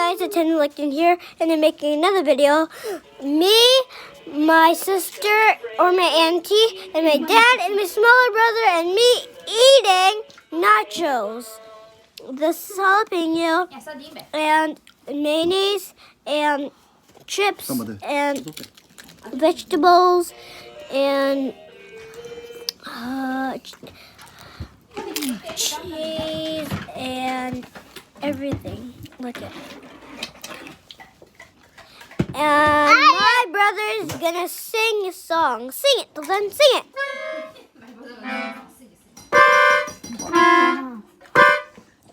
guys attending Licton here, and I'm making another video. Me, my sister, or my auntie, and my dad, and my smaller brother, and me eating nachos. The jalapeno, and mayonnaise, and chips, and vegetables, and cheese, and everything. Look at it. And my brother's gonna sing a song. Sing it, then sing it.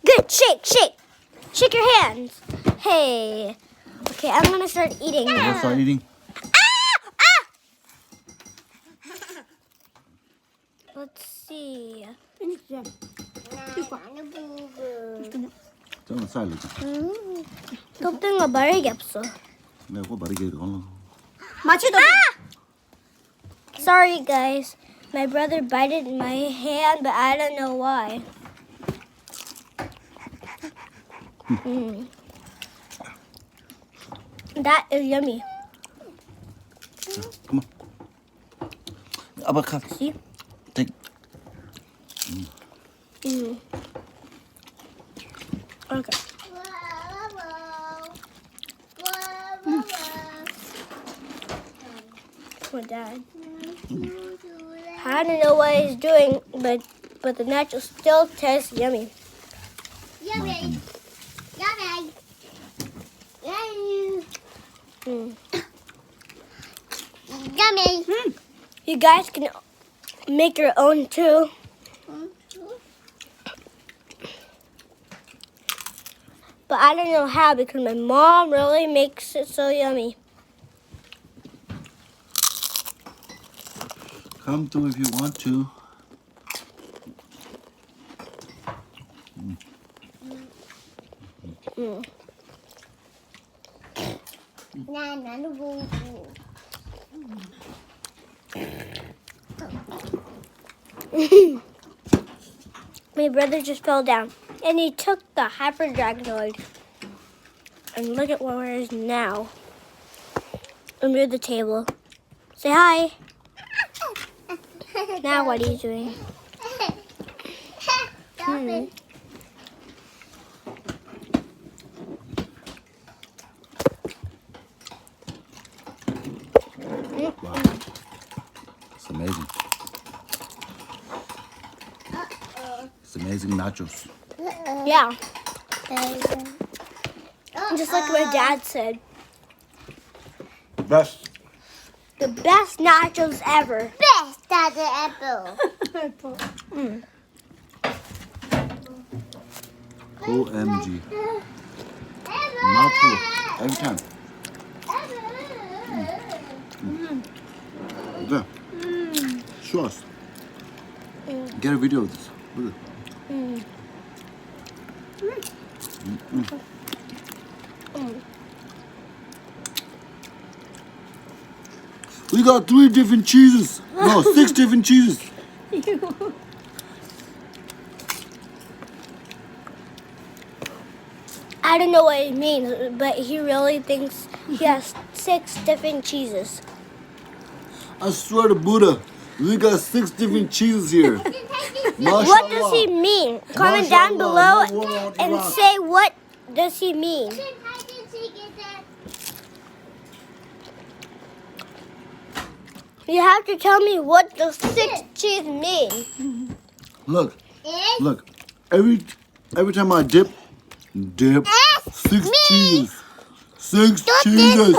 Good, shake, shake. Shake your hands. Hey. Okay, I'm gonna start eating. Let's start eating. Let's see. 저는 쌀이죠. 껍데기가 마르게 없어. 내가 꼭 바르게 이거. Sorry guys, my brother bited my hand, but I don't know why. That is yummy. Come on. Avocado. See? Take. Okay. Poor Dad. I don't know what he's doing, but the nacho still tastes yummy. Yummy. Yummy. Yummy. Yummy. You guys can make your own too. But I don't know how because my mom really makes it so yummy. Come to if you want to. My brother just fell down and he took the hyper dragonoid. And look at where he is now. Under the table. Say hi. Now what are you doing? Wow. It's amazing. It's amazing nachos. Yeah. Just like my dad said. Best. The best nachos ever. Best at the apple. OMG. Mouthful. Every time. Yeah. Show us. Get a video of this. Look at We got 3 different cheeses. No, 6 different cheeses. I don't know what it means, but he really thinks he has 6 different cheeses. I swear to Buddha, we got 6 different cheeses here. What does he mean? Comment down below and say what does he mean. You have to tell me what the 6 cheese mean. Look, look. Every time I dip, 6 cheeses. 6 cheeses.